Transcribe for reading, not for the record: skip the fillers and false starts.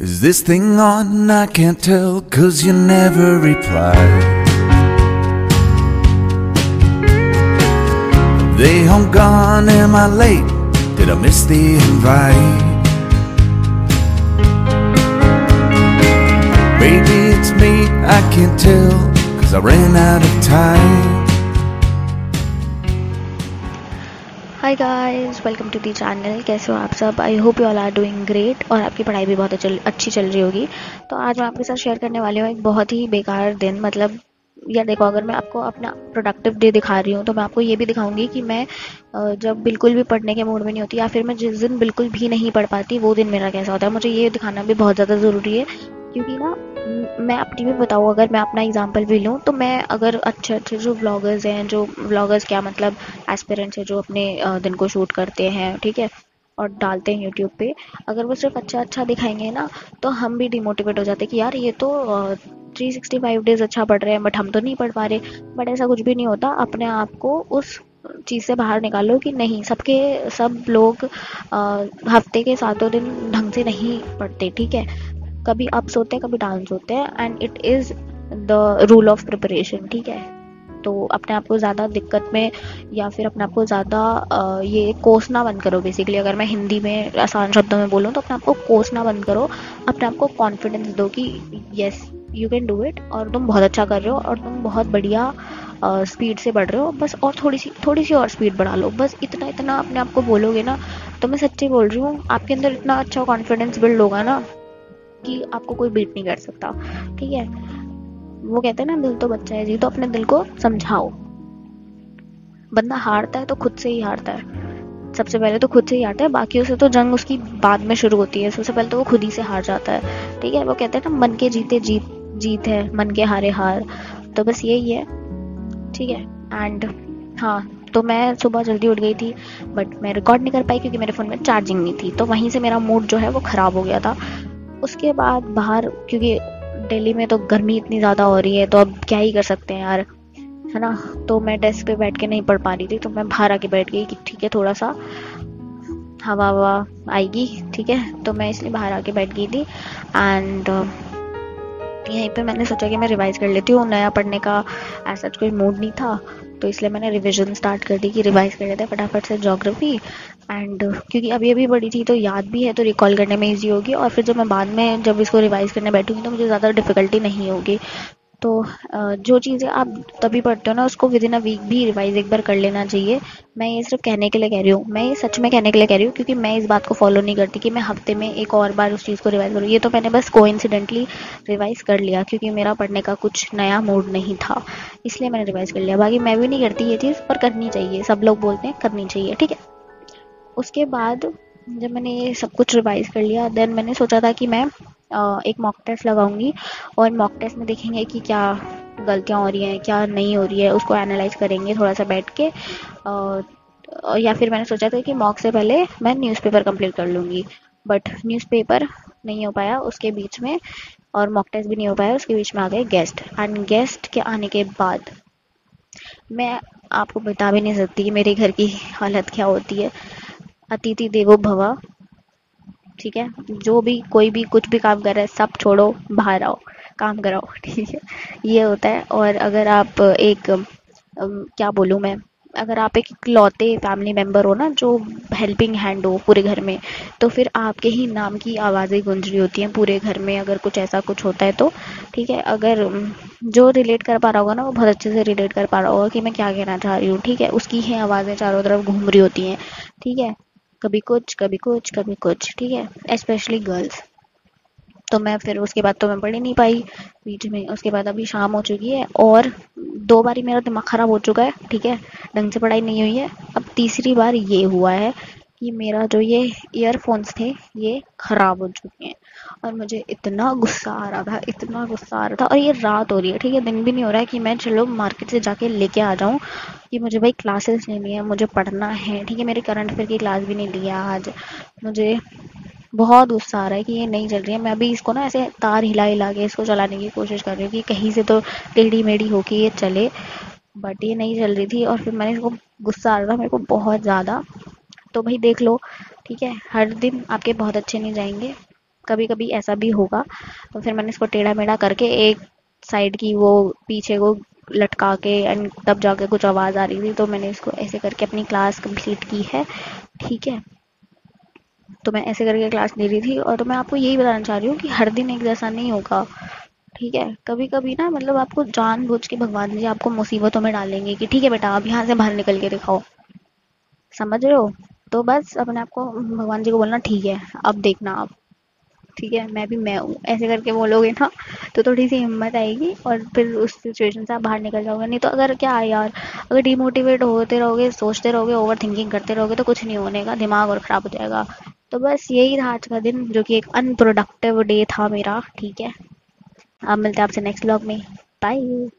Is this thing on? I can't tell, 'cause you never reply. They home gone, am I late? Did I miss the invite? Maybe it's me, I can't tell, 'cause I ran out of time. Hi guys, welcome to the channel. कैसे हो आप सब? I hope you all are doing great और आपकी पढ़ाई भी बहुत अच्छी चल रही होगी। तो आज मैं आपके साथ शेयर करने वाली हूँ एक बहुत ही बेकार दिन। मतलब या देखो, अगर मैं आपको अपना प्रोडक्टिव डे दिखा रही हूँ तो मैं आपको ये भी दिखाऊंगी कि मैं जब बिल्कुल भी पढ़ने के मूड में नहीं होती, या फिर मैं जिस दिन बिल्कुल भी नहीं पढ़ पाती वो दिन मेरा कैसा होता है। मुझे ये दिखाना भी बहुत ज़्यादा ज़रूरी है, क्योंकि ना मैं अपनी भी बताऊँ, अगर मैं अपना एग्जांपल भी लूँ तो मैं अगर अच्छे अच्छे जो व्लॉगर्स हैं, जो व्लॉगर्स क्या मतलब एस्पिरेंट्स है, जो अपने दिन को शूट करते हैं, ठीक है, और डालते हैं यूट्यूब पे, अगर वो सिर्फ अच्छा दिखाएंगे ना तो हम भी डिमोटिवेट हो जाते हैं कि यार ये तो 365 डेज अच्छा पढ़ रहे हैं बट हम तो नहीं पढ़ पा रहे। बट ऐसा कुछ भी नहीं होता। अपने आप को उस चीज़ से बाहर निकालो कि नहीं, सब लोग हफ्ते के 7 दिन ढंग से नहीं पढ़ते, ठीक है। कभी अप्स होते हैं, कभी डाउन्स होते हैं, and it is the rule of preparation, ठीक है। तो अपने आप को ज़्यादा दिक्कत में या फिर अपने आप को ज़्यादा ये कोसना बंद करो। बेसिकली अगर मैं हिंदी में आसान शब्दों में बोलूँ तो अपने आप को कोसना बंद करो। अपने आप को कॉन्फिडेंस दो कि yes you can do it, और तुम बहुत अच्छा कर रहे हो और तुम बहुत बढ़िया स्पीड से बढ़ रहे हो। बस और थोड़ी सी और स्पीड बढ़ा लो। बस इतना इतना अपने आप को बोलोगे ना, तो मैं सच्ची बोल रही हूँ, आपके अंदर इतना अच्छा कॉन्फिडेंस बिल्ड होगा ना कि आपको कोई बीट नहीं कर सकता, ठीक है। वो कहते हैं ना, दिल तो बच्चा है जी, तो अपने दिल को समझाओ। बंदा हारता है तो खुद से ही हारता है। सबसे पहले तो खुद से ही हारता है, बाकियों से तो जंग उसकी बाद में शुरू होती है। सबसे पहले तो वो खुद ही से हार जाता है, ठीक है। वो कहते हैं ना, मन के जीते जीत जीत है, मन के हारे हार। तो बस यही है, ठीक है। एंड हाँ, तो मैं सुबह जल्दी उठ गई थी, बट मैं रिकॉर्ड नहीं कर पाई क्योंकि मेरे फ़ोन में चार्जिंग नहीं थी। तो वहीं से मेरा मूड जो है वो ख़राब हो गया था। उसके बाद बाहर, क्योंकि दिल्ली में तो गर्मी इतनी ज़्यादा हो रही है, तो अब क्या ही कर सकते हैं यार, है ना। तो मैं डेस्क पे बैठ के नहीं पढ़ पा रही थी, तो मैं बाहर आके बैठ गई कि ठीक है, थोड़ा सा हवा हवा आएगी, ठीक है। तो मैं इसलिए बाहर आके बैठ गई थी। एंड यहीं पे मैंने सोचा कि मैं रिवाइज कर लेती हूँ। नया पढ़ने का ऐसा कोई मूड नहीं था, तो इसलिए मैंने रिवीजन स्टार्ट कर दी कि रिवाइज कर लेते हैं फटाफट से ज्योग्राफी। एंड क्योंकि अभी अभी पढ़ी थी तो याद भी है, तो रिकॉल करने में इजी होगी, और फिर जब मैं बाद में जब इसको रिवाइज करने बैठूंगी तो मुझे ज़्यादा डिफिकल्टी नहीं होगी। तो जो चीज़ें आप तभी पढ़ते हो ना, उसको विद इन अ वीक भी रिवाइज एक बार कर लेना चाहिए। मैं ये सिर्फ कहने के लिए कह रही हूँ, मैं ये सच में कहने के लिए कह रही हूँ, क्योंकि मैं इस बात को फॉलो नहीं करती कि मैं हफ्ते में एक और बार उस चीज़ को रिवाइज करूँ। ये तो मैंने बस कोइंसिडेंटली रिवाइज कर लिया क्योंकि मेरा पढ़ने का कुछ नया मूड नहीं था, इसलिए मैंने रिवाइज कर लिया। बाकी मैं भी नहीं करती ये चीज़, पर करनी चाहिए। सब लोग बोलते हैं करनी चाहिए, ठीक है। उसके बाद जब मैंने ये सब कुछ रिवाइज कर लिया, देन मैंने सोचा था कि मैं एक मॉक टेस्ट लगाऊंगी, और मॉक टेस्ट में देखेंगे कि क्या गलतियाँ हो रही हैं, क्या नहीं हो रही है, उसको एनालाइज करेंगे थोड़ा सा बैठ के। या फिर मैंने सोचा था कि मॉक से पहले मैं न्यूज़पेपर कंप्लीट कर लूँगी, बट न्यूज़पेपर नहीं हो पाया उसके बीच में, और मॉक टेस्ट भी नहीं हो पाया। उसके बीच में आ गए गेस्ट, एंड गेस्ट के आने के बाद मैं आपको बता भी नहीं सकती कि मेरे घर की हालत क्या होती है। अतिथि देवो भव, ठीक है। जो भी कोई भी कुछ भी काम कर रहा है, सब छोड़ो, बाहर आओ, काम कराओ, ठीक है। ये होता है। और अगर आप एक क्या बोलूँ मैं, अगर आप एक इकलौते फैमिली मेंबर हो ना, जो हेल्पिंग हैंड हो पूरे घर में, तो फिर आपके ही नाम की आवाज़ें गूंज रही होती हैं पूरे घर में, अगर कुछ ऐसा कुछ होता है तो, ठीक है। अगर जो रिलेट कर पा रहा होगा ना, वो बहुत अच्छे से रिलेट कर पा रहा होगा कि मैं क्या कहना चाह रही हूँ, ठीक है। उसकी ही आवाज़ें चारों तरफ घूम रही होती हैं, ठीक है। कभी कुछ कभी कुछ कभी कुछ, ठीक है, स्पेशली गर्ल्स। तो मैं फिर उसके बाद तो मैं पढ़ ही नहीं पाई बीच में। उसके बाद अभी शाम हो चुकी है और 2 बारी मेरा दिमाग ख़राब हो चुका है, ठीक है, ढंग से पढ़ाई नहीं हुई है। अब तीसरी बार ये हुआ है कि मेरा जो ये ईयरफोन्स थे ये ख़राब हो चुके हैं, और मुझे इतना गुस्सा आ रहा था, इतना गुस्सा आ रहा था। और ये रात हो रही है, ठीक है, दिन भी नहीं हो रहा है कि मैं चलो मार्केट से जाके लेके आ जाऊँ, कि मुझे भाई क्लासेस लेनी है, मुझे पढ़ना है, ठीक है। मेरे करंट अफेयर की क्लास भी नहीं लिया आज। मुझे बहुत गुस्सा आ रहा है कि ये नहीं चल रही है। मैं अभी इसको ना ऐसे तार हिला हिला के इसको चलाने की कोशिश कर रही हूँ कि कहीं से तो टेढ़ी मेढ़ी होके ये चले, बट ये नहीं चल रही थी। और फिर मैंने इसको, गुस्सा आ रहा था मेरे को बहुत ज़्यादा। तो भाई देख लो, ठीक है, हर दिन आपके बहुत अच्छे नहीं जाएंगे, कभी कभी ऐसा भी होगा। तो फिर मैंने इसको टेढ़ा मेढ़ा करके एक साइड की वो पीछे को लटका के एंड तब जाके कुछ आवाज़ आ रही थी, तो मैंने इसको ऐसे करके अपनी क्लास कंप्लीट की है। ठीक है, तो मैं ऐसे करके क्लास ले रही थी, और तो मैं आपको यही बताना चाह रही हूँ कि हर दिन एक जैसा नहीं होगा। ठीक है, कभी कभी ना मतलब आपको जानबूझ के भगवान जी आपको मुसीबतों में डालेंगे कि ठीक है बेटा अब यहाँ से बाहर निकल के दिखाओ, समझ रहे हो? तो बस अपने आप को भगवान जी को बोलना ठीक है अब देखना आप। ठीक है, मैं भी मैं हूँ, ऐसे करके बोलोगे ना तो थोड़ी सी हिम्मत आएगी और फिर उस सिचुएशन से आप बाहर निकल जाओगे। नहीं तो अगर क्या है यार, अगर डिमोटिवेट होते रहोगे, सोचते रहोगे, ओवर थिंकिंग करते रहोगे तो कुछ नहीं होने का, दिमाग और खराब हो जाएगा। तो बस यही था आज का दिन, जो कि एक अनप्रोडक्टिव डे था मेरा। ठीक है, अब मिलते हैं आपसे नेक्स्ट व्लॉग में। बाय।